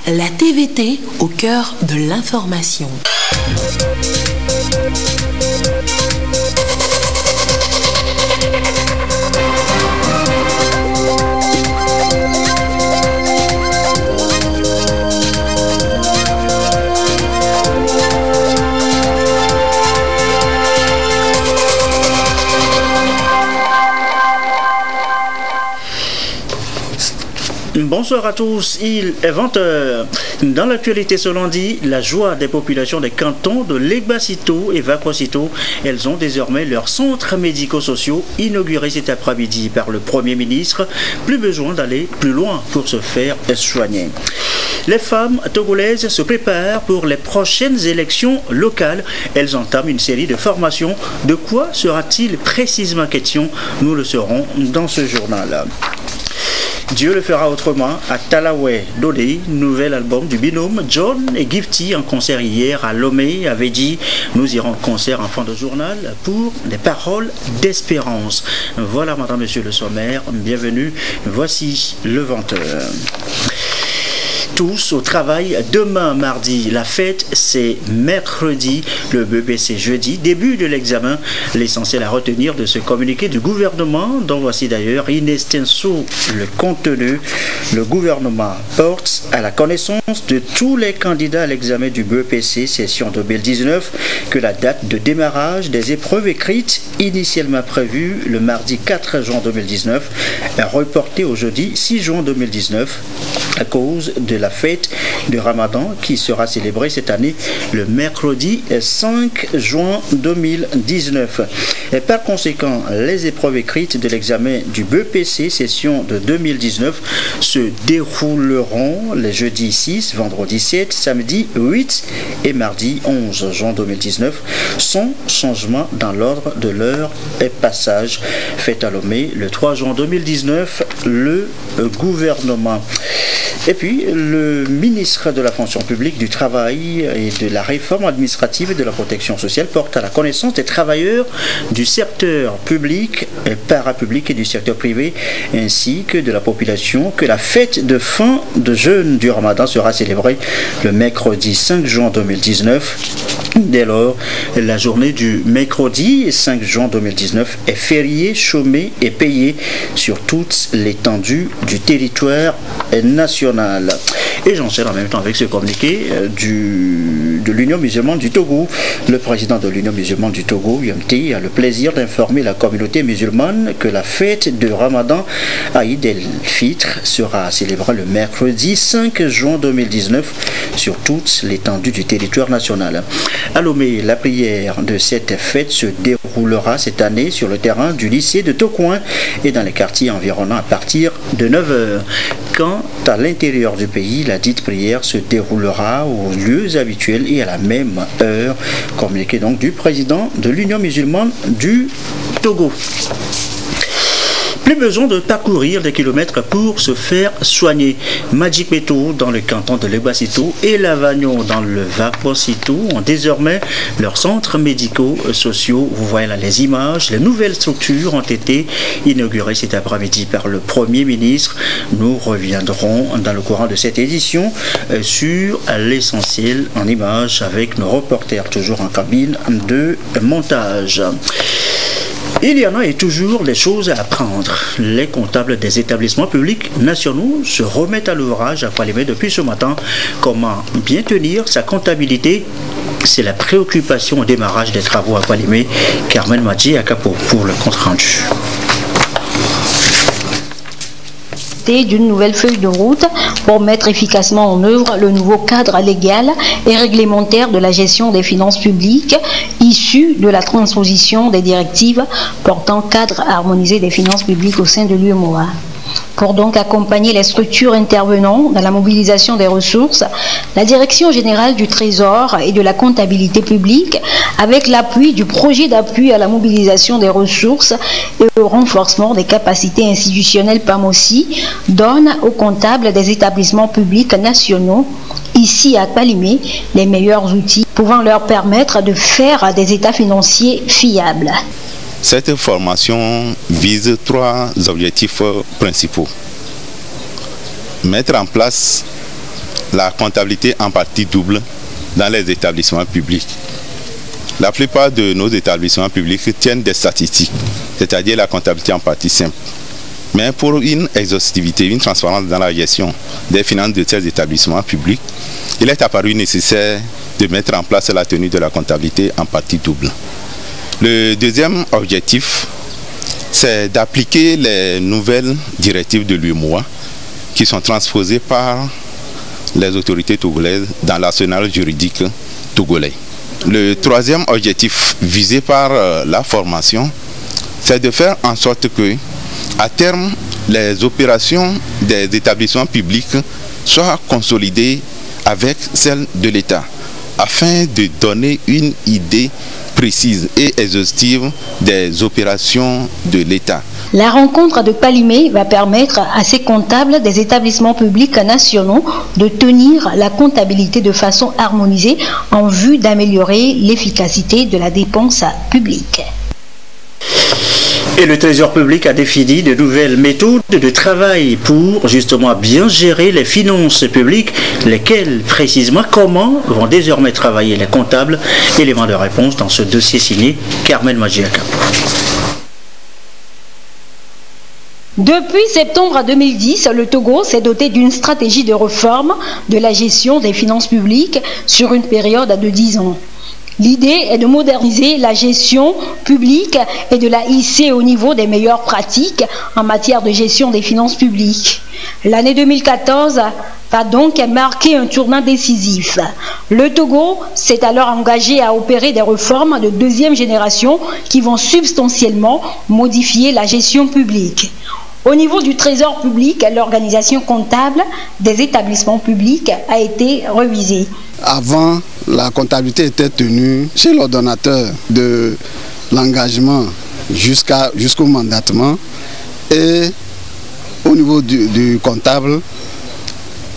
La TVT au cœur de l'information. Bonsoir à tous, il est 20h. Dans l'actualité ce lundi, la joie des populations des cantons de Legba-Sito et Vakwa-Sito, elles ont désormais leurs centres médico-sociaux inaugurés cet après-midi par le Premier ministre. Plus besoin d'aller plus loin pour se faire soigner. Les femmes togolaises se préparent pour les prochaines élections locales. Elles entament une série de formations. De quoi sera-t-il précisément question? Nous le saurons dans ce journal. Dieu le fera autrement à Talaoué Dodé, nouvel album du binôme John et Gifty en concert hier à Lomé avait dit nous irons en concert en fin de journal pour des paroles d'espérance. Voilà madame, monsieur le sommaire, bienvenue, voici le 20h. Tous au travail demain mardi. La fête c'est mercredi, le BPC jeudi, début de l'examen. L'essentiel à retenir de ce communiqué du gouvernement, dont voici d'ailleurs in extenso le contenu. Le gouvernement porte à la connaissance de tous les candidats à l'examen du BPC session 2019 que la date de démarrage des épreuves écrites initialement prévue le mardi 4 juin 2019 est reportée au jeudi 6 juin 2019 à cause de la fête de Ramadan qui sera célébrée cette année le mercredi 5 juin 2019. Et par conséquent, les épreuves écrites de l'examen du BPC session de 2019 se dérouleront les jeudis 6, vendredi 7, samedi 8 et mardi 11 juin 2019 sans changement dans l'ordre de l'heure et passage. Fête à Lomé le 3 juin 2019, le gouvernement. Et puis, le ministre de la fonction publique, du travail et de la réforme administrative et de la protection sociale porte à la connaissance des travailleurs du secteur public, parapublic et du secteur privé, ainsi que de la population, que la fête de fin de jeûne du Ramadan sera célébrée le mercredi 5 juin 2019. Dès lors, la journée du mercredi 5 juin 2019 est fériée, chômée et payée sur toute l'étendue du territoire national. Et j'enchaîne en même temps avec ce communiqué de l'Union musulmane du Togo. Le président de l'Union musulmane du Togo, UMT, a le plaisir d'informer la communauté musulmane que la fête de Ramadan Aïd el-Fitr sera célébrée le mercredi 5 juin 2019 sur toute l'étendue du territoire national. À Lomé, la prière de cette fête se déroulera cette année sur le terrain du lycée de Tocoin et dans les quartiers environnants à partir de 9h. Quant à l'intérieur du pays, la dite prière se déroulera aux lieux habituels et à la même heure. Communiqué donc du président de l'Union musulmane du Togo. Plus besoin de parcourir des kilomètres pour se faire soigner. Majikpeto dans le canton de Legba-Sito et Lavagno dans le Vakwa-Sito ont désormais leurs centres médicaux sociaux. Vous voyez là les images. Les nouvelles structures ont été inaugurées cet après-midi par le Premier ministre. Nous reviendrons dans le courant de cette édition sur l'essentiel en images avec nos reporters toujours en cabine de montage. Il y en a et toujours des choses à apprendre. Les comptables des établissements publics nationaux se remettent à l'ouvrage à Kwalimé depuis ce matin. Comment bien tenir sa comptabilité? C'est la préoccupation au démarrage des travaux à Kwalimé. Carmen Madji Akapo pour le compte rendu. D'une nouvelle feuille de route pour mettre efficacement en œuvre le nouveau cadre légal et réglementaire de la gestion des finances publiques issu de la transposition des directives portant cadre harmonisé des finances publiques au sein de l'UEMOA. Pour donc accompagner les structures intervenant dans la mobilisation des ressources, la Direction générale du Trésor et de la comptabilité publique, avec l'appui du projet d'appui à la mobilisation des ressources et au renforcement des capacités institutionnelles PAMOSI, donne aux comptables des établissements publics nationaux, ici à Kwalimé, les meilleurs outils pouvant leur permettre de faire des états financiers fiables. Cette formation vise 3 objectifs principaux. Mettre en place la comptabilité en partie double dans les établissements publics. La plupart de nos établissements publics tiennent des statistiques, c'est-à-dire la comptabilité en partie simple. Mais pour une exhaustivité, une transparence dans la gestion des finances de ces établissements publics, il est apparu nécessaire de mettre en place la tenue de la comptabilité en partie double. Le deuxième objectif, c'est d'appliquer les nouvelles directives de l'UEMOA qui sont transposées par les autorités togolaises dans l'arsenal juridique togolais. Le troisième objectif visé par la formation, c'est de faire en sorte que, à terme, les opérations des établissements publics soient consolidées avec celles de l'État, afin de donner une idée précise et exhaustive des opérations de l'État. La rencontre de Palimé va permettre à ces comptables des établissements publics nationaux de tenir la comptabilité de façon harmonisée en vue d'améliorer l'efficacité de la dépense publique. Et le Trésor public a défini de nouvelles méthodes de travail pour justement bien gérer les finances publiques, lesquelles précisément comment vont désormais travailler les comptables. Élément de réponse dans ce dossier signé Carmen Magiaka. Depuis septembre 2010, le Togo s'est doté d'une stratégie de réforme de la gestion des finances publiques sur une période de 10 ans. L'idée est de moderniser la gestion publique et de la hisser au niveau des meilleures pratiques en matière de gestion des finances publiques. L'année 2014 va donc marquer un tournant décisif. Le Togo s'est alors engagé à opérer des réformes de deuxième génération qui vont substantiellement modifier la gestion publique. Au niveau du Trésor public, l'organisation comptable des établissements publics a été révisée. Avant, la comptabilité était tenue chez l'ordonnateur de l'engagement jusqu'au mandatement et au niveau du comptable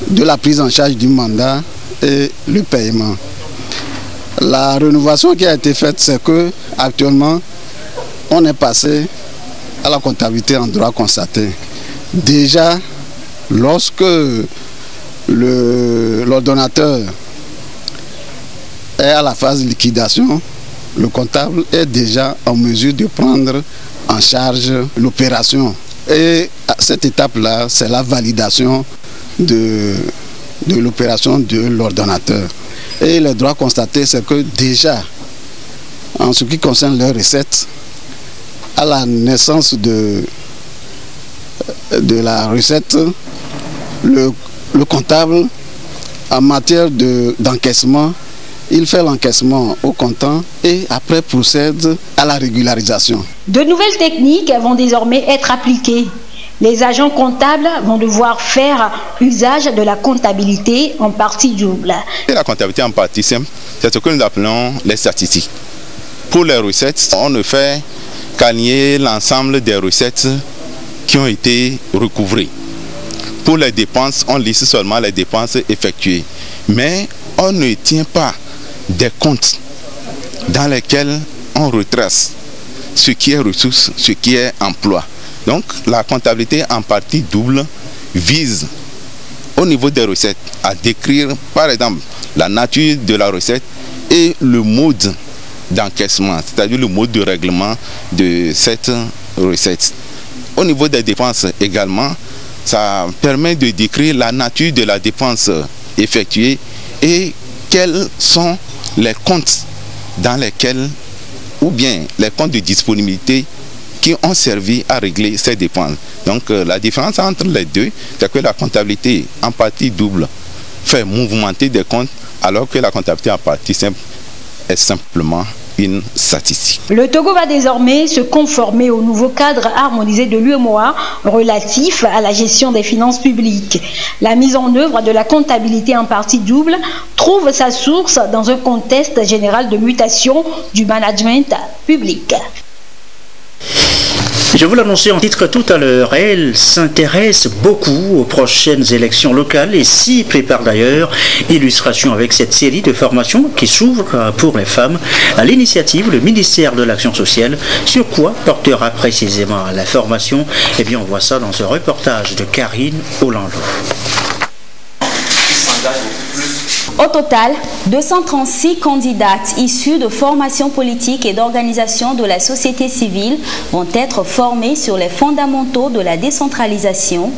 de la prise en charge du mandat et le paiement. La rénovation qui a été faite, c'est que actuellement on est passé à la comptabilité en droit constaté. Déjà, lorsque l'ordonnateur est à la phase de liquidation, le comptable est déjà en mesure de prendre en charge l'opération. Et à cette étape-là, c'est la validation de l'opération de l'ordonnateur. Et le droit constaté, c'est que déjà, en ce qui concerne leurs recettes, à la naissance de la recette, le comptable, en matière d'encaissement, il fait l'encaissement au comptant et après procède à la régularisation. De nouvelles techniques vont désormais être appliquées. Les agents comptables vont devoir faire usage de la comptabilité en partie double. La comptabilité en partie simple, c'est ce que nous appelons les statistiques. Pour les recettes, on ne fait qu'aligner l'ensemble des recettes qui ont été recouvrées. Pour les dépenses, on liste seulement les dépenses effectuées. Mais on ne tient pas des comptes dans lesquels on retrace ce qui est ressources, ce qui est emploi. Donc la comptabilité en partie double vise au niveau des recettes à décrire par exemple la nature de la recette et le mode d'encaissement, c'est-à-dire le mode de règlement de cette recette. Au niveau des dépenses également, ça permet de décrire la nature de la dépense effectuée et quels sont les comptes dans lesquels, ou bien les comptes de disponibilité qui ont servi à régler ces dépenses. Donc la différence entre les deux, c'est que la comptabilité en partie double fait mouvementer des comptes, alors que la comptabilité en partie simple est simplement une statistique. Le Togo va désormais se conformer au nouveau cadre harmonisé de l'UEMOA relatif à la gestion des finances publiques. La mise en œuvre de la comptabilité en partie double trouve sa source dans un contexte général de mutation du management public. Je vous l'annonçais en titre tout à l'heure, elle s'intéresse beaucoup aux prochaines élections locales et s'y prépare d'ailleurs. Illustration avec cette série de formations qui s'ouvre pour les femmes à l'initiative du ministère de l'Action sociale. Sur quoi portera précisément la formation? Eh bien, on voit ça dans ce reportage de Karine Olando. Qui s'engage Au total, 236 candidates issues de formations politiques et d'organisations de la société civile vont être formées sur les fondamentaux de la décentralisation,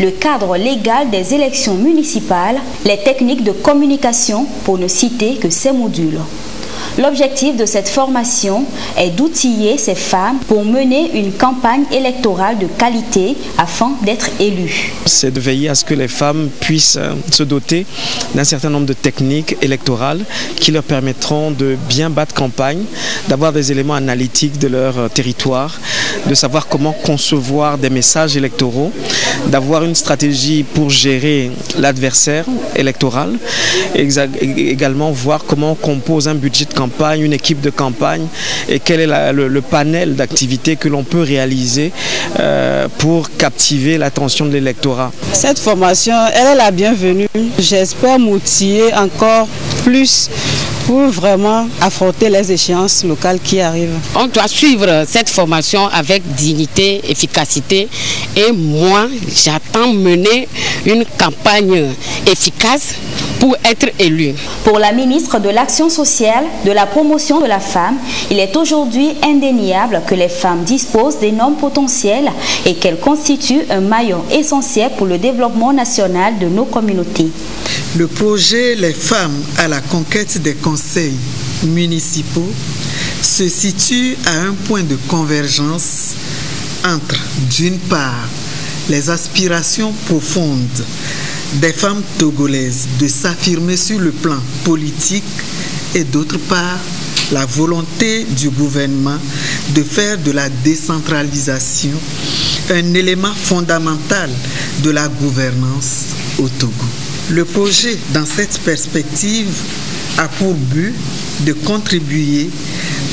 le cadre légal des élections municipales, les techniques de communication, pour ne citer que ces modules. L'objectif de cette formation est d'outiller ces femmes pour mener une campagne électorale de qualité afin d'être élues. C'est de veiller à ce que les femmes puissent se doter d'un certain nombre de techniques électorales qui leur permettront de bien battre campagne, d'avoir des éléments analytiques de leur territoire, de savoir comment concevoir des messages électoraux, d'avoir une stratégie pour gérer l'adversaire électoral, et également voir comment on compose un budget de campagne, une équipe de campagne et quel est le panel d'activités que l'on peut réaliser pour captiver l'attention de l'électorat. Cette formation, elle est la bienvenue. J'espère m'outiller encore plus pour vraiment affronter les échéances locales qui arrivent. On doit suivre cette formation avec dignité, efficacité et moi, j'attends mener une campagne efficace pour être élu. Pour la ministre de l'Action sociale, de la promotion de la femme, il est aujourd'hui indéniable que les femmes disposent d'énormes potentiels et qu'elles constituent un maillon essentiel pour le développement national de nos communautés. Le projet Les femmes à la conquête des conseils municipaux se situe à un point de convergence entre, d'une part, les aspirations profondes des femmes togolaises de s'affirmer sur le plan politique et d'autre part, la volonté du gouvernement de faire de la décentralisation un élément fondamental de la gouvernance au Togo. Le projet, dans cette perspective, a pour but de contribuer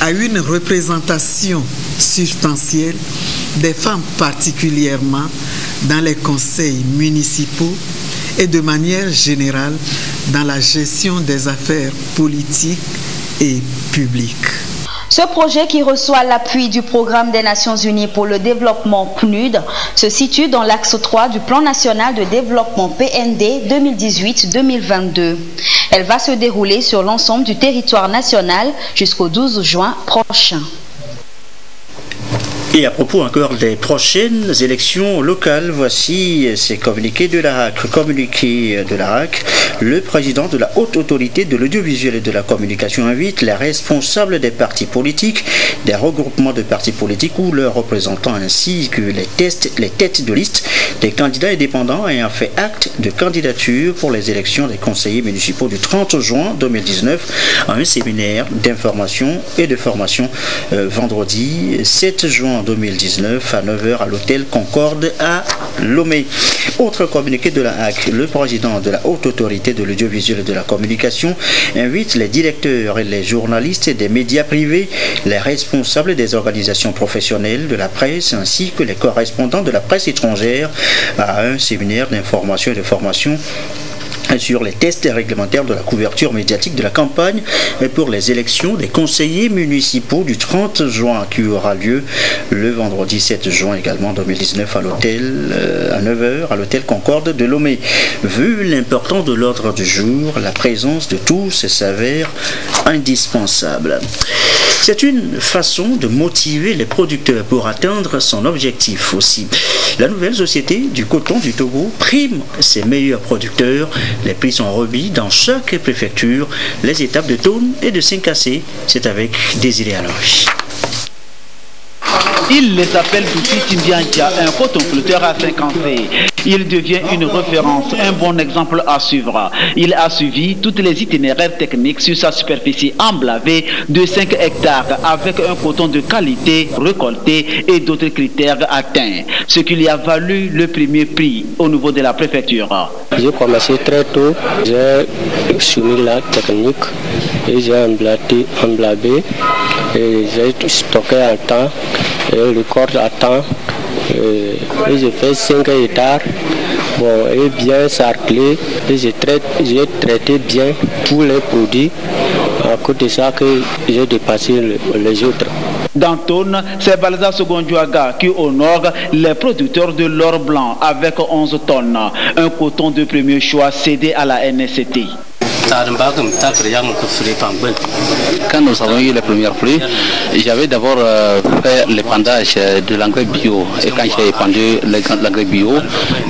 à une représentation substantielle des femmes, particulièrement dans les conseils municipaux et de manière générale dans la gestion des affaires politiques et publiques. Ce projet, qui reçoit l'appui du Programme des Nations Unies pour le développement PNUD, se situe dans l'axe 3 du Plan national de développement PND 2018-2022. Elle va se dérouler sur l'ensemble du territoire national jusqu'au 12 juin prochain. Et à propos encore des prochaines élections locales, voici ces communiqués de l'ARAC. Communiqué de l'ARAC, le président de la haute autorité de l'audiovisuel et de la communication invite les responsables des partis politiques, des regroupements de partis politiques ou leurs représentants, ainsi que les têtes de liste des candidats indépendants ayant fait acte de candidature pour les élections des conseillers municipaux du 30 juin 2019 à un séminaire d'information et de formation vendredi 7 juin 2019 à 9h à l'hôtel Concorde à Lomé. Autre communiqué de la HAC, le président de la haute autorité de l'audiovisuel et de la communication invite les directeurs et les journalistes des médias privés, les responsables des organisations professionnelles de la presse ainsi que les correspondants de la presse étrangère à un séminaire d'information et de formation sur les tests réglementaires de la couverture médiatique de la campagne pour les élections des conseillers municipaux du 30 juin qui aura lieu le vendredi 7 juin également 2019 à l'hôtel à 9h à l'hôtel Concorde de Lomé. Vu l'importance de l'ordre du jour, la présence de tous s'avère indispensable. C'est une façon de motiver les producteurs pour atteindre son objectif aussi. La nouvelle société du coton du Togo prime ses meilleurs producteurs. Les prix sont remis dans chaque préfecture. Les étapes de Tône et de Sinkassé, c'est avec Désiré Alonge. Il les appelle Douti Timbiantia, un cotonculteur à Sinkassé. Il devient une référence, un bon exemple à suivre. Il a suivi toutes les itinéraires techniques sur sa superficie emblavée de 5 hectares avec un coton de qualité récolté et d'autres critères atteints, ce qui lui a valu le premier prix au niveau de la préfecture. J'ai commencé très tôt, j'ai soumis la technique et j'ai emblabé et j'ai stocké à temps et le corps à temps. Et j'ai fait 5 hectares, bon, et bien sarclé, et j'ai traité bien tous les produits, à côté de ça que j'ai dépassé les autres. Dans Tône, c'est Balza Sogondjuaga qui honore les producteurs de l'or blanc avec 11 tonnes, un coton de premier choix cédé à la NST. Quand nous avons eu les premières pluies, j'avais d'abord fait l'épandage de l'engrais bio. Et quand j'ai épandu l'engrais bio,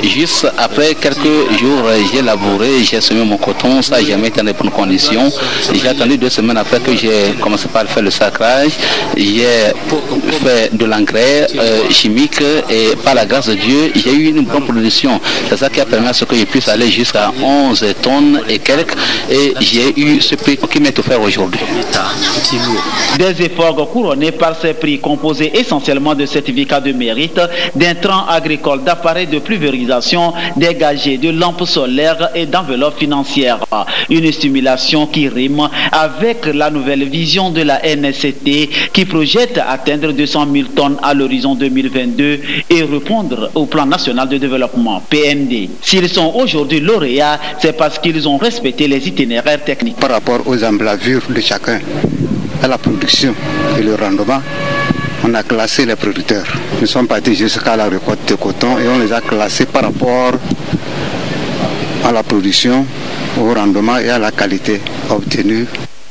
juste après quelques jours, j'ai labouré, j'ai semé mon coton, ça j'ai mis dans de bonnes conditions. J'ai attendu 2 semaines après que j'ai commencé par faire le sacrage. J'ai fait de l'engrais chimique et par la grâce de Dieu, j'ai eu une bonne production. C'est ça qui a permis à ce que je puisse aller jusqu'à 11 tonnes et quelques. Et j'ai eu ce prix qui m'est offert aujourd'hui. Des efforts couronnés par ces prix composés essentiellement de certificats de mérite, d'intrants agricoles, d'appareils de pulvérisation, dégagés, de lampes solaires et d'enveloppes financières. Une stimulation qui rime avec la nouvelle vision de la NSCT qui projette atteindre 200 000 tonnes à l'horizon 2022 et répondre au plan national de développement, PND. S'ils sont aujourd'hui lauréats, c'est parce qu'ils ont respecté les itinéraires techniques. Par rapport aux emblavures de chacun, à la production et le rendement, on a classé les producteurs. Nous sommes partis jusqu'à la récolte de coton et on les a classés par rapport à la production, au rendement et à la qualité obtenue.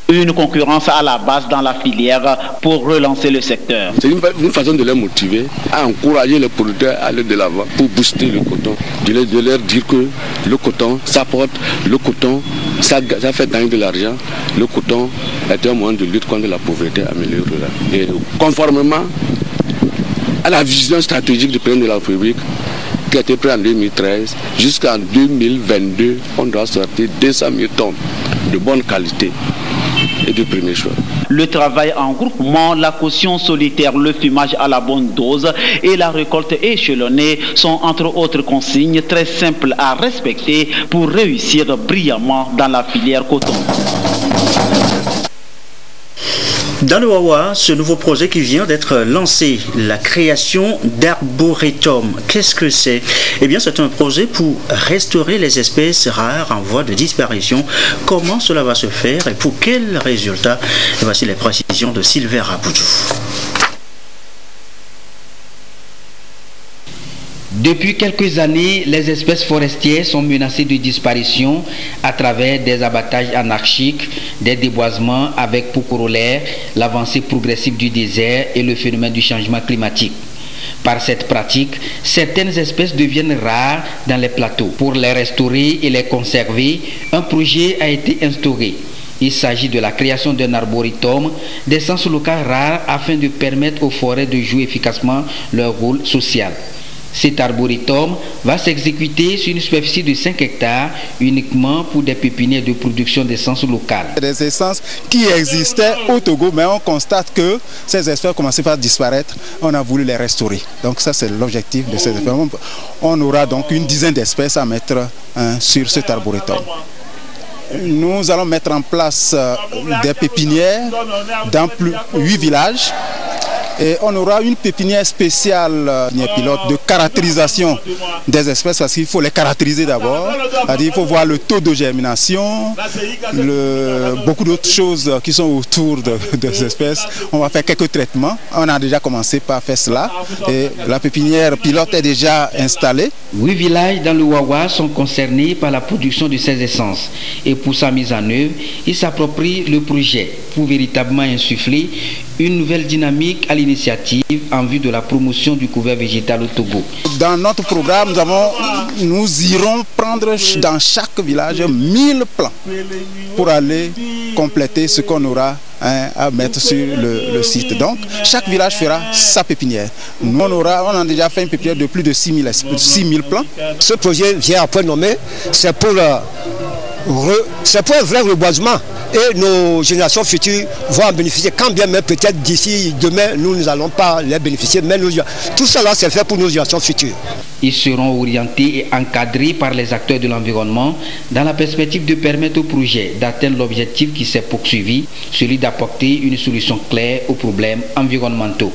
Une concurrence à la base dans la filière pour relancer le secteur. C'est une façon de les motiver à encourager les producteurs à aller de l'avant pour booster le coton. De leur dire que le coton, ça porte, le coton, ça fait gagner de l'argent. Le coton est un moyen de lutte contre la pauvreté à milieu rural. Et conformément à la vision stratégique du président de la République, qui a été prise en 2013, jusqu'en 2022, on doit sortir 200 000 tonnes de bonne qualité et de premier choix. Le travail en groupement, la caution solitaire, le fumage à la bonne dose et la récolte échelonnée sont entre autres consignes très simples à respecter pour réussir brillamment dans la filière coton. Dans le Wawa, ce nouveau projet qui vient d'être lancé, la création d'arboretum. Qu'est-ce que c'est? Eh bien, c'est un projet pour restaurer les espèces rares en voie de disparition. Comment cela va se faire et pour quels résultats? Voici les précisions de Sylvain Raboudou. Depuis quelques années, les espèces forestières sont menacées de disparition à travers des abattages anarchiques, des déboisements avec pour corollaire l'avancée progressive du désert et le phénomène du changement climatique. Par cette pratique, certaines espèces deviennent rares dans les plateaux. Pour les restaurer et les conserver, un projet a été instauré. Il s'agit de la création d'un arboretum, d'essences locales rares afin de permettre aux forêts de jouer efficacement leur rôle social. Cet arboretum va s'exécuter sur une superficie de 5 hectares uniquement pour des pépinières de production d'essences locales. Des essences qui existaient au Togo, mais on constate que ces espèces commençaient à disparaître. On a voulu les restaurer. Donc ça, c'est l'objectif de cette espèce. On aura donc une dizaine d'espèces à mettre sur cet arboretum. Nous allons mettre en place des pépinières dans 8 villages. Et on aura une pépinière spéciale pilote de caractérisation des espèces parce qu'il faut les caractériser d'abord. Il faut voir le taux de germination, beaucoup d'autres choses qui sont autour des espèces. On va faire quelques traitements. On a déjà commencé par faire cela et la pépinière pilote est déjà installée. 8 villages dans le Wawa sont concernés par la production de ces essences. Et pour sa mise en œuvre, ils s'approprient le projet pour véritablement insuffler une nouvelle dynamique à l'initiative en vue de la promotion du couvert végétal au Togo. Dans notre programme, nous irons prendre dans chaque village 1000 plants pour aller compléter ce qu'on aura à mettre sur le site. Donc, chaque village fera sa pépinière. Nous, on a déjà fait une pépinière de plus de 6000 plants. Ce projet vient après nommé, c'est pour un vrai reboisement et nos générations futures vont en bénéficier, quand bien même peut-être d'ici demain nous n'allons pas les bénéficier, mais tout cela c'est fait pour nos générations futures. Ils seront orientés et encadrés par les acteurs de l'environnement dans la perspective de permettre au projet d'atteindre l'objectif qui s'est poursuivi, celui d'apporter une solution claire aux problèmes environnementaux.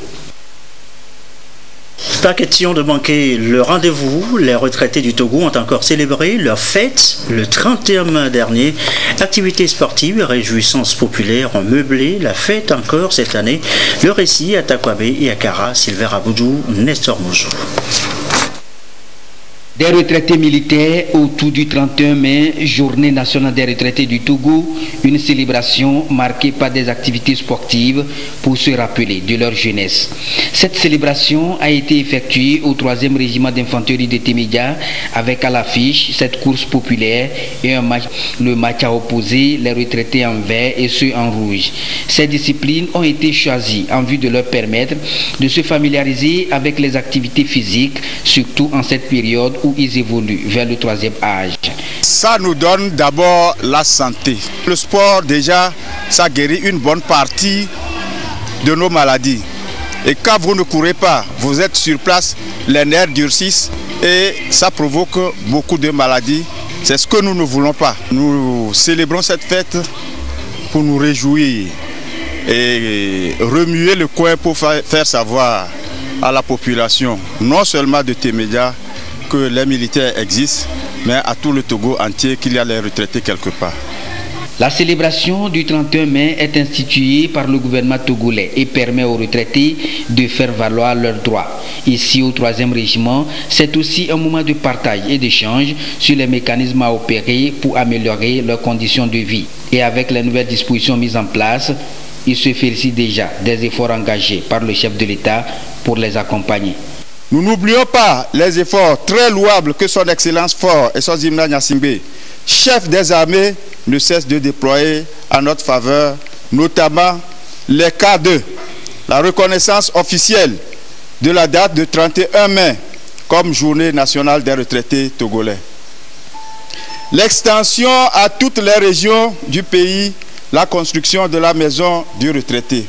Pas question de manquer le rendez-vous. Les retraités du Togo ont encore célébré leur fête le 31 mai dernier. Activités sportives et réjouissances populaires ont meublé la fête encore cette année. Le récit à Takwabé et à Kara, Sylvain Raboudou, Nestor Moujou. Des retraités militaires autour du 31 mai, journée nationale des retraités du Togo, une célébration marquée par des activités sportives pour se rappeler de leur jeunesse. Cette célébration a été effectuée au 3e régiment d'infanterie de Témédia avec à l'affiche cette course populaire et un match. Le match a opposé les retraités en vert et ceux en rouge. Ces disciplines ont été choisies en vue de leur permettre de se familiariser avec les activités physiques, surtout en cette période où ils évoluent vers le 3e âge. Ça nous donne d'abord la santé. Le sport, déjà, ça guérit une bonne partie de nos maladies. Et quand vous ne courez pas, vous êtes sur place, les nerfs durcissent et ça provoque beaucoup de maladies. C'est ce que nous ne voulons pas. Nous célébrons cette fête pour nous réjouir et remuer le coin pour faire savoir à la population, non seulement de Témédia, que les militaires existent, mais à tout le Togo entier qu'il y a les retraités quelque part. La célébration du 31 mai est instituée par le gouvernement togolais et permet aux retraités de faire valoir leurs droits. Ici au 3e régiment, c'est aussi un moment de partage et d'échange sur les mécanismes à opérer pour améliorer leurs conditions de vie. Et avec les nouvelles dispositions mises en place, il se félicite déjà des efforts engagés par le chef de l'État pour les accompagner. Nous n'oublions pas les efforts très louables que son Excellence Fort et son Zimna Nyasingbe, chef des armées, ne cesse de déployer à notre faveur, notamment les cas de la reconnaissance officielle de la date de 31 mai comme journée nationale des retraités togolais. L'extension à toutes les régions du pays, la construction de la maison du retraité.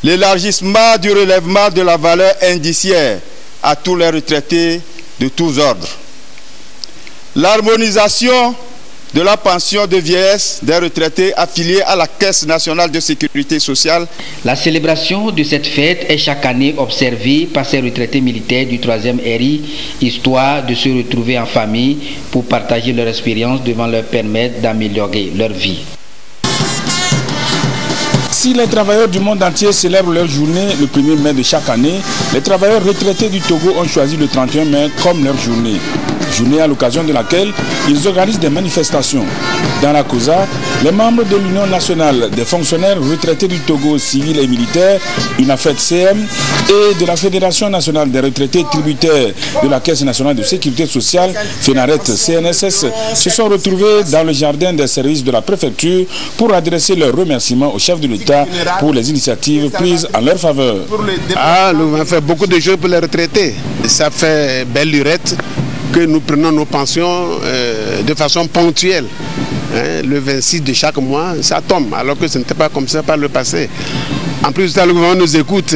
L'élargissement du relèvement de la valeur indiciaire à tous les retraités de tous ordres. L'harmonisation de la pension de vieillesse des retraités affiliés à la Caisse nationale de sécurité sociale. La célébration de cette fête est chaque année observée par ces retraités militaires du 3e RI, histoire de se retrouver en famille pour partager leur expérience devant leur permettre d'améliorer leur vie. Si les travailleurs du monde entier célèbrent leur journée le 1er mai de chaque année, les travailleurs retraités du Togo ont choisi le 31 mai comme leur journée. Journée à l'occasion de laquelle ils organisent des manifestations. Dans la COSA, les membres de l'Union nationale des fonctionnaires retraités du Togo civils et militaires, UNAFET CM, et de la Fédération nationale des retraités tributaires de la Caisse nationale de sécurité sociale, FENARET CNSS, se sont retrouvés dans le jardin des services de la préfecture pour adresser leurs remerciements au chef de l'État pour les initiatives prises en leur faveur. Nous avons fait beaucoup de choses pour les retraités. Ça fait belle lurette que nous prenons nos pensions de façon ponctuelle. Le 26 de chaque mois, ça tombe, alors que ce n'était pas comme ça par le passé. En plus, le gouvernement nous écoute.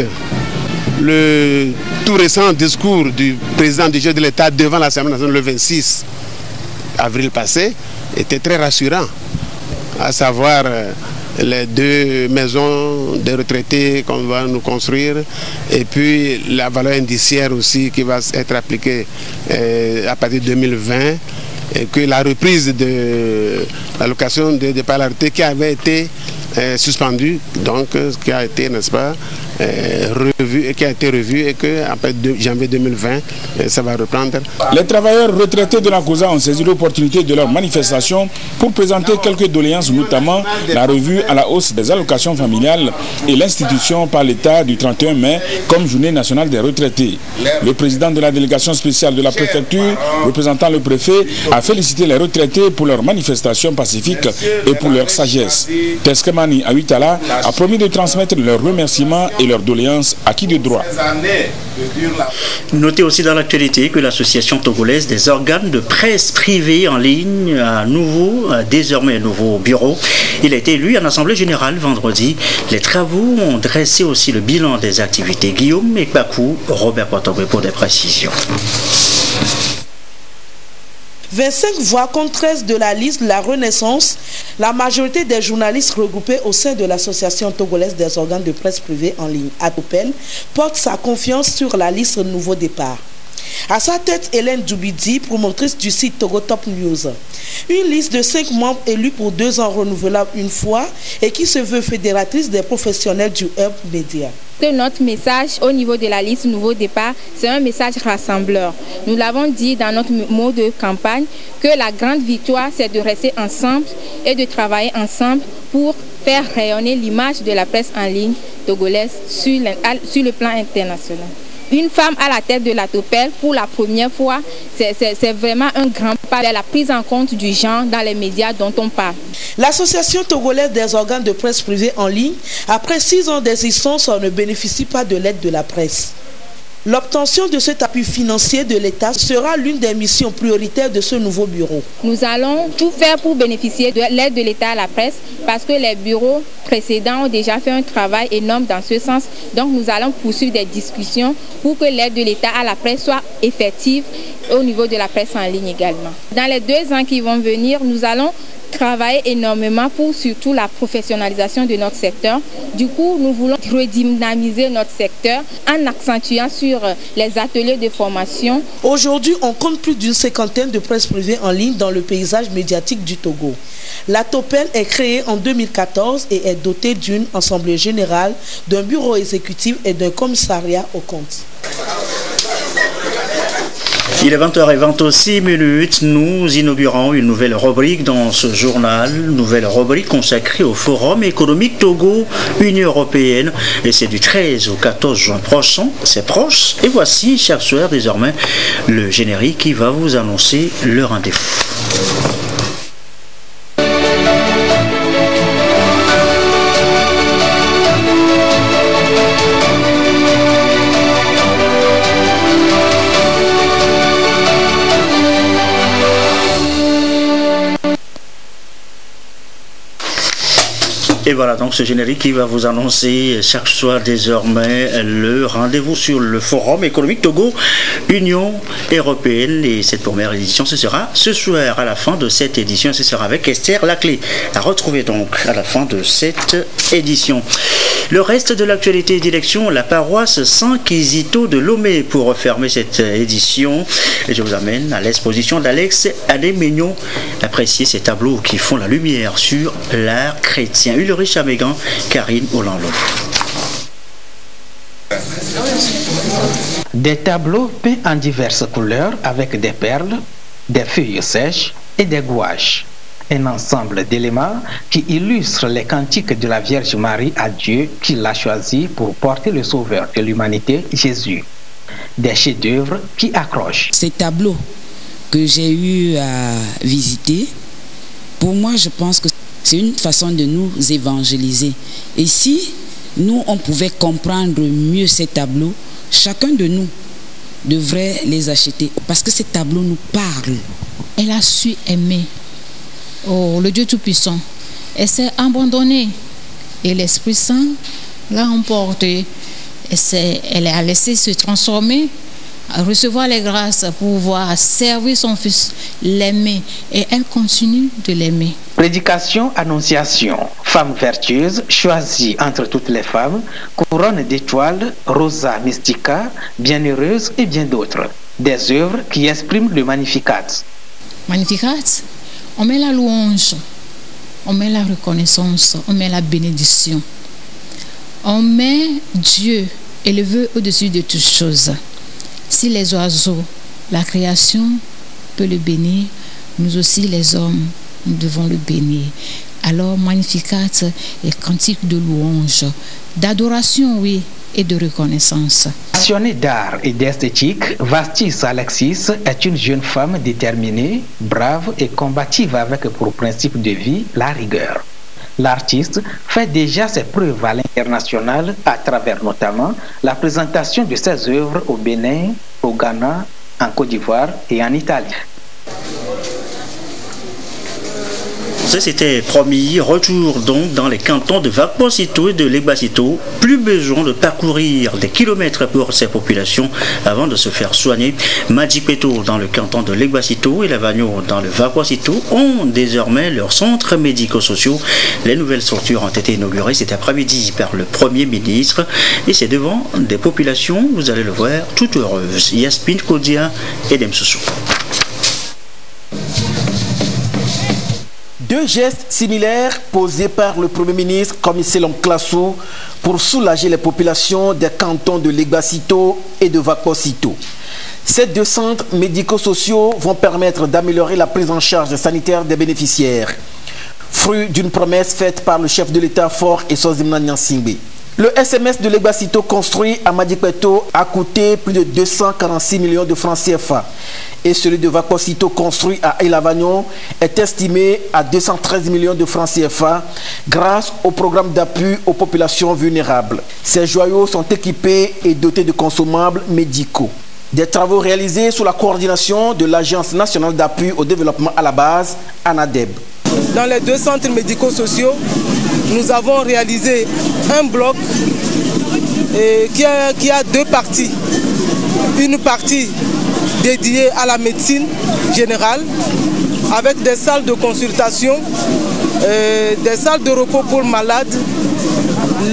Le tout récent discours du président du chef de l'État devant l'Assemblée nationale le 26 avril passé était très rassurant, à savoir les 2 maisons des retraités qu'on va nous construire et puis la valeur indiciaire aussi qui va être appliquée à partir de 2020 et que la reprise de l'allocation de départ à la retraite qui avait été suspendue, donc qui a été, n'est-ce pas, revu et qui a été revu et que après janvier 2020 ça va reprendre. Les travailleurs retraités de la COSA ont saisi l'opportunité de leur manifestation pour présenter quelques doléances, notamment la revue à la hausse des allocations familiales et l'institution par l'État du 31 mai comme journée nationale des retraités. Le président de la délégation spéciale de la préfecture, représentant le préfet, a félicité les retraités pour leur manifestation pacifique et pour leur sagesse. Teskemani Awitala a promis de transmettre leurs remerciements et leurs doléances à qui de droit. Notez aussi dans l'actualité que l'association togolaise des organes de presse privée en ligne a désormais un nouveau bureau. Il a été élu en assemblée générale vendredi. Les travaux ont dressé aussi le bilan des activités. Guillaume Ekbakou, Robert Potogwe pour des précisions. 25 voix contre 13 de la liste La Renaissance, la majorité des journalistes regroupés au sein de l'association togolaise des organes de presse privée en ligne, ATOPEL, porte sa confiance sur la liste Nouveau Départ. À sa tête, Hélène Doubidi, promotrice du site Togo Top News. Une liste de 5 membres élus pour 2 ans renouvelable une fois et qui se veut fédératrice des professionnels du Hub Média. que notre message au niveau de la liste Nouveau Départ, c'est un message rassembleur. Nous l'avons dit dans notre mot de campagne que la grande victoire, c'est de rester ensemble et de travailler ensemble pour faire rayonner l'image de la presse en ligne togolaise sur le plan international. Une femme à la tête de la Topel, pour la première fois, c'est vraiment un grand pas vers la prise en compte du genre dans les médias dont on parle. L'Association togolaise des organes de presse privés en ligne, après 6 ans d'existence, ne bénéficie pas de l'aide de la presse. L'obtention de cet appui financier de l'État sera l'une des missions prioritaires de ce nouveau bureau. Nous allons tout faire pour bénéficier de l'aide de l'État à la presse parce que les bureaux précédents ont déjà fait un travail énorme dans ce sens. Donc nous allons poursuivre des discussions pour que l'aide de l'État à la presse soit effective au niveau de la presse en ligne également. Dans les 2 ans qui vont venir, nous allons travailler énormément pour surtout la professionnalisation de notre secteur. Du coup, nous voulons redynamiser notre secteur en accentuant sur les ateliers de formation. Aujourd'hui, on compte plus d'une 50aine de presses privées en ligne dans le paysage médiatique du Togo. La Topel est créée en 2014 et est dotée d'une assemblée générale, d'un bureau exécutif et d'un commissariat aux comptes. Il est 20h26, nous inaugurons une nouvelle rubrique dans ce journal, nouvelle rubrique consacrée au Forum économique Togo-Union européenne. Et c'est du 13 au 14 juin prochain, c'est proche. Et voici chaque soir désormais le générique qui va vous annoncer le rendez-vous. Et voilà donc ce générique qui va vous annoncer chaque soir désormais le rendez-vous sur le Forum économique Togo-Union européenne. Et cette première édition, ce sera ce soir à la fin de cette édition. Ce sera avec Esther Laclé. À retrouver donc à la fin de cette édition. Le reste de l'actualité, direction la paroisse Saint-Kizito de Lomé pour refermer cette édition. Et je vous amène à l'exposition d'Alex Adémignon. Appréciez ces tableaux qui font la lumière sur l'art chrétien. Ulrich Amégan, Karine Olanlo. Des tableaux peints en diverses couleurs avec des perles, des feuilles sèches et des gouaches. Un ensemble d'éléments qui illustrent les cantiques de la Vierge Marie à Dieu qui l'a choisi pour porter le Sauveur de l'humanité, Jésus. Des chefs-d'œuvre qui accrochent. Ces tableaux que j'ai eu à visiter, pour moi, je pense que c'est une façon de nous évangéliser. Et si nous, on pouvait comprendre mieux ces tableaux, chacun de nous devrait les acheter parce que ces tableaux nous parlent. Elle a su aimer. Oh, le Dieu Tout-Puissant. Elle s'est abandonnée. Et l'Esprit Saint l'a emportée. Elle a laissé se transformer, recevoir les grâces pour pouvoir servir son Fils, l'aimer. Et elle continue de l'aimer. Prédication, annonciation. Femme vertueuse, choisie entre toutes les femmes, couronne d'étoiles, Rosa Mystica, bienheureuse et bien d'autres. Des œuvres qui expriment le Magnificat. Magnificat, on met la louange, on met la reconnaissance, on met la bénédiction. On met Dieu élevé au-dessus de toutes choses. Si les oiseaux, la création peut le bénir, nous aussi les hommes, nous devons le bénir. Alors Magnificat est cantique de louange, d'adoration, oui, et de reconnaissance. Passionnée d'art et d'esthétique, Vastis Alexis est une jeune femme déterminée, brave et combative avec pour principe de vie la rigueur. L'artiste fait déjà ses preuves à l'international à travers notamment la présentation de ses œuvres au Bénin, au Ghana, en Côte d'Ivoire et en Italie. C'était promis, retour donc dans les cantons de Vapossito et de Legbasito. Plus besoin de parcourir des kilomètres pour ces populations avant de se faire soigner. Madjipeto dans le canton de Legbasito et Lavagno dans le Vapossito ont désormais leurs centres médico-sociaux. Les nouvelles structures ont été inaugurées cet après-midi par le Premier ministre et c'est devant des populations, vous allez le voir, toutes heureuses. Yaspin Kodia et Demsoussou. Deux gestes similaires posés par le Premier ministre Komisselom Klassou pour soulager les populations des cantons de Legbasito et de Vakosito. Ces deux centres médico-sociaux vont permettre d'améliorer la prise en charge sanitaire des bénéficiaires, fruit d'une promesse faite par le chef de l'État Fort et Sozimna Nyansingbe. Le SMS de Legbasito construit à Madikpeto a coûté plus de 246 millions de francs CFA et celui de Vakosito construit à Elavagnon est estimé à 213 millions de francs CFA grâce au programme d'appui aux populations vulnérables. Ces joyaux sont équipés et dotés de consommables médicaux. Des travaux réalisés sous la coordination de l'Agence nationale d'appui au développement à la base, ANADEB. Dans les deux centres médico-sociaux, nous avons réalisé un bloc qui a deux parties. Une partie dédiée à la médecine générale, avec des salles de consultation, des salles de repos pour malades,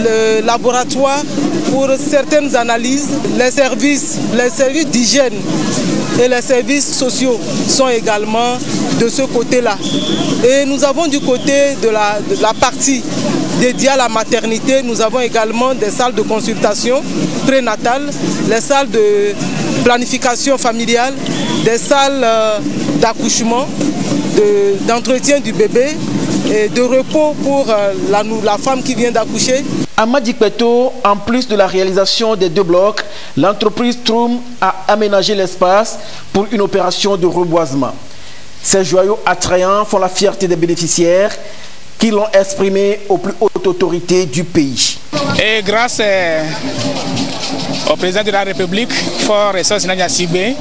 le laboratoire pour certaines analyses, les services d'hygiène et les services sociaux sont également de ce côté-là. Et nous avons du côté de la partie dédiée à la maternité, nous avons également des salles de consultation prénatale, les salles de planification familiale, des salles d'accouchement, d'entretien du bébé et de repos pour la femme qui vient d'accoucher. À Madikpeto, en plus de la réalisation des deux blocs, l'entreprise Troum a aménagé l'espace pour une opération de reboisement. Ces joyaux attrayants font la fierté des bénéficiaires qui l'ont exprimé aux plus hautes autorités du pays. Et grâce au président de la République, Fort et Sozimna Nyansingbe,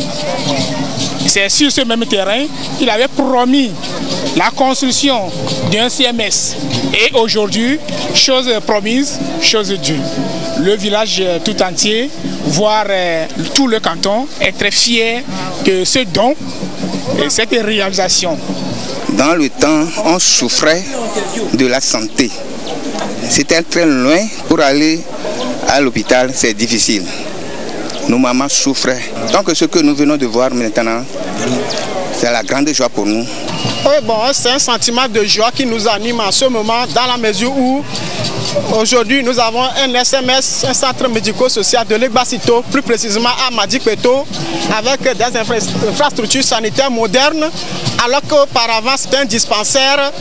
c'est sur ce même terrain qu'il avait promis la construction d'un CMS. Et aujourd'hui, chose promise, chose due. Le village tout entier, voire tout le canton, est très fier de ce don et cette réalisation. Dans le temps, on souffrait de la santé. C'était très loin pour aller à l'hôpital, c'est difficile. Nos mamans souffraient. Donc ce que nous venons de voir maintenant, c'est la grande joie pour nous. Oui, bon, c'est un sentiment de joie qui nous anime en ce moment, dans la mesure où aujourd'hui nous avons un SMS, un centre médico-social de Legbasito, plus précisément à Madikpeto, avec des infrastructures sanitaires modernes, alors qu'auparavant c'était un dispensaire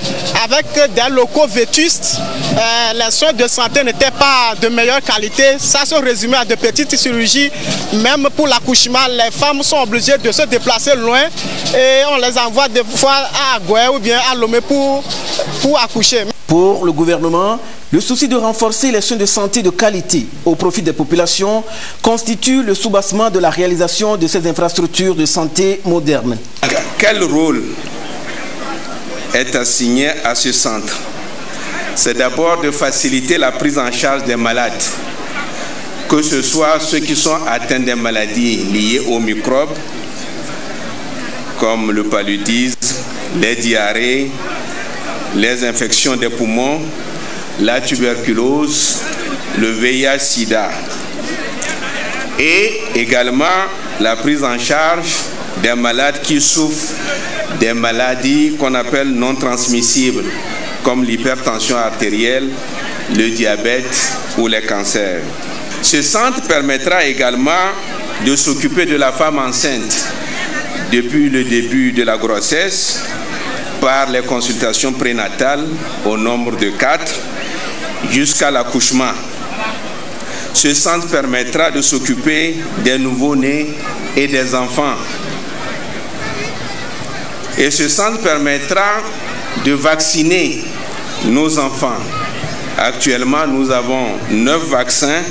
avec des locaux vétustes. Les soins de santé n'étaient pas de meilleure qualité, ça se résumait à de petites chirurgies. Même pour l'accouchement, les femmes sont obligées de se déplacer loin et on les envoie des fois à Agoué ou bien à Lomé pour accoucher. Pour le gouvernement, le souci de renforcer les soins de santé de qualité au profit des populations constitue le soubassement de la réalisation de ces infrastructures de santé modernes. Quel rôle est assigné à ce centre? C'est d'abord de faciliter la prise en charge des malades, que ce soit ceux qui sont atteints des maladies liées aux microbes, comme le paludisme, les diarrhées, les infections des poumons, la tuberculose, le VIH-Sida. Et également la prise en charge des malades qui souffrent des maladies qu'on appelle non transmissibles, comme l'hypertension artérielle, le diabète ou les cancers. Ce centre permettra également de s'occuper de la femme enceinte depuis le début de la grossesse, par les consultations prénatales au nombre de 4 jusqu'à l'accouchement. Ce centre permettra de s'occuper des nouveau-nés et des enfants. Et ce centre permettra de vacciner nos enfants. Actuellement, nous avons 9 vaccins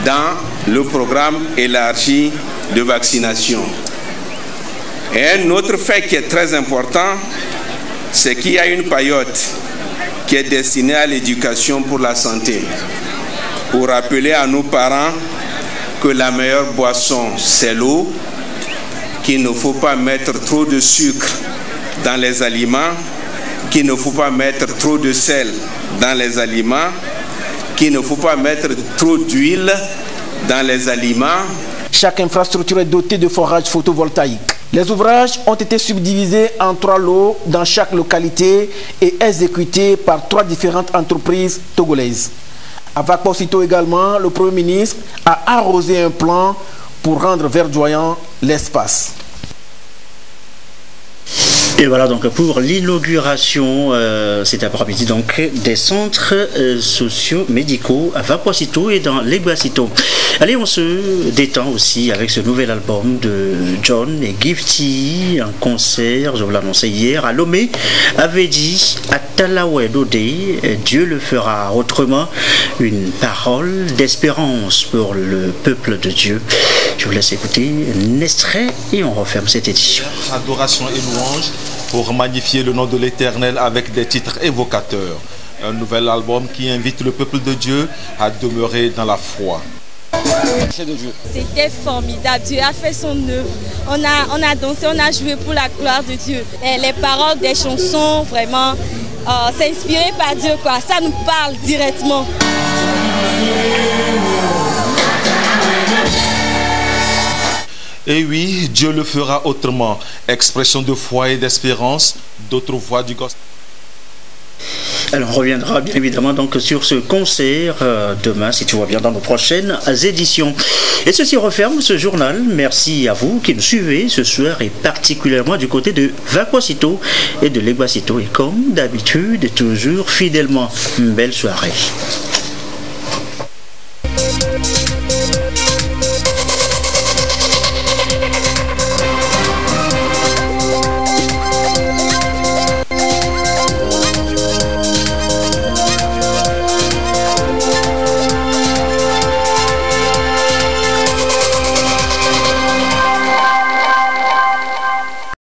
dans le programme élargi de vaccination. Et un autre fait qui est très important, c'est qu'il y a une paillote qui est destinée à l'éducation pour la santé, pour rappeler à nos parents que la meilleure boisson, c'est l'eau, qu'il ne faut pas mettre trop de sucre dans les aliments, qu'il ne faut pas mettre trop de sel dans les aliments, qu'il ne faut pas mettre trop d'huile dans les aliments. Chaque infrastructure est dotée de forages photovoltaïques. Les ouvrages ont été subdivisés en 3 lots dans chaque localité et exécutés par 3 différentes entreprises togolaises. À Vakpo-Sito également, le Premier ministre a arrosé un plan pour rendre verdoyant l'espace. Et voilà donc pour l'inauguration cet après-midi donc des centres sociaux médicaux à Vakpo-Sito et dans Legba-Sito. Allez, on se détend aussi avec ce nouvel album de John et Gifty, un concert, je vous l'annonçais hier, à Lomé, avait dit à Talaouedode, Dieu le fera autrement, une parole d'espérance pour le peuple de Dieu. Je vous laisse écouter un extrait et on referme cette édition. Adoration et louange pour magnifier le nom de l'Éternel avec des titres évocateurs. Un nouvel album qui invite le peuple de Dieu à demeurer dans la foi. C'était formidable, Dieu a fait son œuvre. On a dansé, on a joué pour la gloire de Dieu. Et les paroles des chansons, vraiment, c'est inspiré par Dieu, quoi. Ça nous parle directement. Et oui, Dieu le fera autrement. Expression de foi et d'espérance, d'autres voix du gospel. Alors on reviendra bien évidemment donc sur ce concert demain, si tu vois bien, dans nos prochaines éditions. Et ceci referme ce journal. Merci à vous qui nous suivez ce soir et particulièrement du côté de Vakpo-Sito et de Legba-Sito. Et comme d'habitude et toujours fidèlement, une belle soirée.